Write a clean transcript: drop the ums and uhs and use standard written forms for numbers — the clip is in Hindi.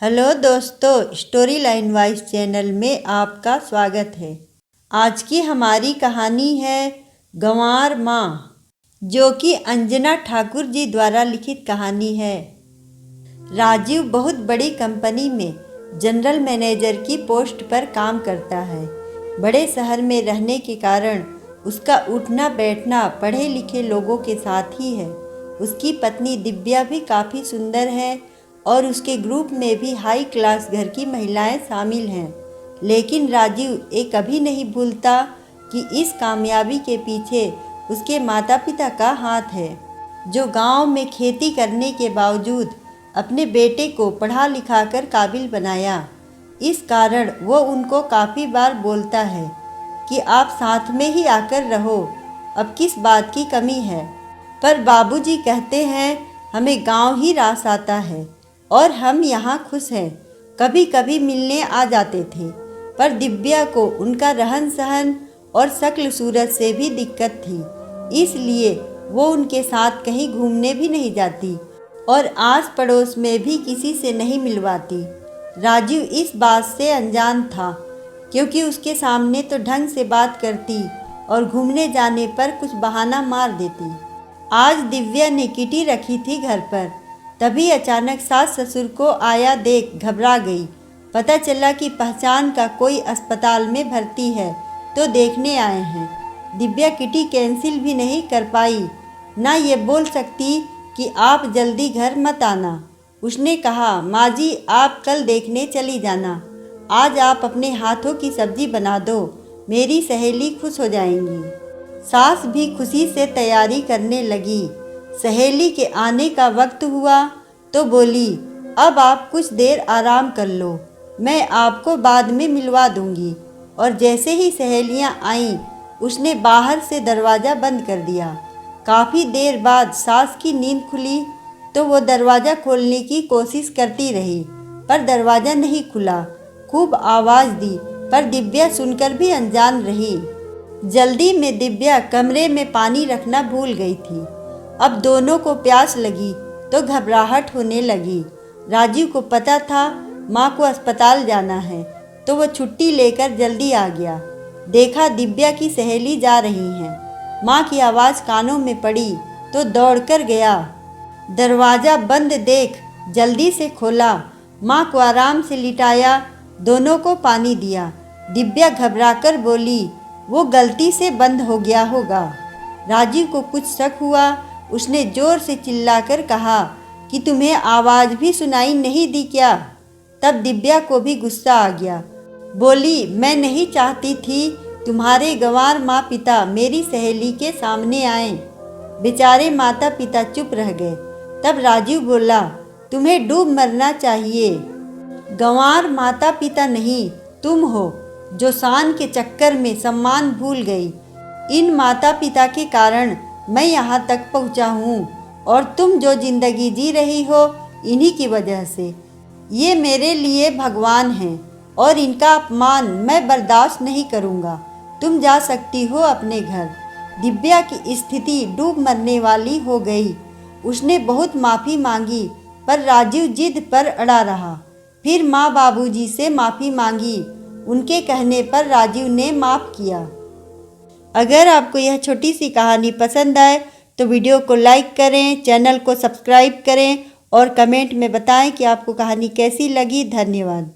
हेलो दोस्तों, स्टोरी लाइन वाइज चैनल में आपका स्वागत है। आज की हमारी कहानी है गंवार माँ, जो कि अंजना ठाकुर जी द्वारा लिखित कहानी है। राजीव बहुत बड़ी कंपनी में जनरल मैनेजर की पोस्ट पर काम करता है। बड़े शहर में रहने के कारण उसका उठना बैठना पढ़े लिखे लोगों के साथ ही है। उसकी पत्नी दिव्या भी काफ़ी सुंदर है और उसके ग्रुप में भी हाई क्लास घर की महिलाएं शामिल हैं। लेकिन राजीव ये कभी नहीं भूलता कि इस कामयाबी के पीछे उसके माता पिता का हाथ है, जो गांव में खेती करने के बावजूद अपने बेटे को पढ़ा लिखा कर काबिल बनाया। इस कारण वो उनको काफ़ी बार बोलता है कि आप साथ में ही आकर रहो, अब किस बात की कमी है। पर बाबूजी कहते हैं हमें गांव ही रास आता है और हम यहाँ खुश हैं। कभी कभी मिलने आ जाते थे, पर दिव्या को उनका रहन सहन और शक्ल सूरत से भी दिक्कत थी, इसलिए वो उनके साथ कहीं घूमने भी नहीं जाती और आस पड़ोस में भी किसी से नहीं मिलवाती। राजीव इस बात से अनजान था, क्योंकि उसके सामने तो ढंग से बात करती और घूमने जाने पर कुछ बहाना मार देती। आज दिव्या ने किटी रखी थी घर पर, तभी अचानक सास ससुर को आया देख घबरा गई। पता चला कि पहचान का कोई अस्पताल में भर्ती है, तो देखने आए हैं। दिव्या किटी कैंसिल भी नहीं कर पाई, ना ये बोल सकती कि आप जल्दी घर मत आना। उसने कहा, माँ जी आप कल देखने चली जाना, आज आप अपने हाथों की सब्जी बना दो, मेरी सहेली खुश हो जाएंगी। सास भी खुशी से तैयारी करने लगी। सहेली के आने का वक्त हुआ तो बोली, अब आप कुछ देर आराम कर लो, मैं आपको बाद में मिलवा दूंगी। और जैसे ही सहेलियां आईं, उसने बाहर से दरवाज़ा बंद कर दिया। काफ़ी देर बाद सास की नींद खुली तो वो दरवाज़ा खोलने की कोशिश करती रही, पर दरवाज़ा नहीं खुला। खूब आवाज़ दी, पर दिव्या सुनकर भी अनजान रही। जल्दी में दिव्या कमरे में पानी रखना भूल गई थी। अब दोनों को प्यास लगी तो घबराहट होने लगी। राजीव को पता था माँ को अस्पताल जाना है, तो वो छुट्टी लेकर जल्दी आ गया। देखा दिव्या की सहेली जा रही हैं। माँ की आवाज़ कानों में पड़ी तो दौड़कर गया। दरवाज़ा बंद देख जल्दी से खोला, माँ को आराम से लिटाया, दोनों को पानी दिया। दिव्या घबराकर बोली, वो गलती से बंद हो गया होगा। राजीव को कुछ शक हुआ। उसने ज़ोर से चिल्लाकर कहा कि तुम्हें आवाज़ भी सुनाई नहीं दी क्या? तब दिव्या को भी गुस्सा आ गया। बोली, मैं नहीं चाहती थी तुम्हारे गंवार माँ पिता मेरी सहेली के सामने आए। बेचारे माता पिता चुप रह गए। तब राजीव बोला, तुम्हें डूब मरना चाहिए। गंवार माता पिता नहीं, तुम हो जो शान के चक्कर में सम्मान भूल गई। इन माता पिता के कारण मैं यहाँ तक पहुँचा हूँ, और तुम जो जिंदगी जी रही हो इन्हीं की वजह से। ये मेरे लिए भगवान हैं और इनका अपमान मैं बर्दाश्त नहीं करूँगा। तुम जा सकती हो अपने घर। दिव्या की स्थिति डूब मरने वाली हो गई। उसने बहुत माफ़ी मांगी, पर राजीव जिद पर अड़ा रहा। फिर माँ बाबूजी से माफ़ी मांगी। उनके कहने पर राजीव ने माफ़ किया। अगर आपको यह छोटी सी कहानी पसंद आए तो वीडियो को लाइक करें, चैनल को सब्सक्राइब करें और कमेंट में बताएं कि आपको कहानी कैसी लगी। धन्यवाद।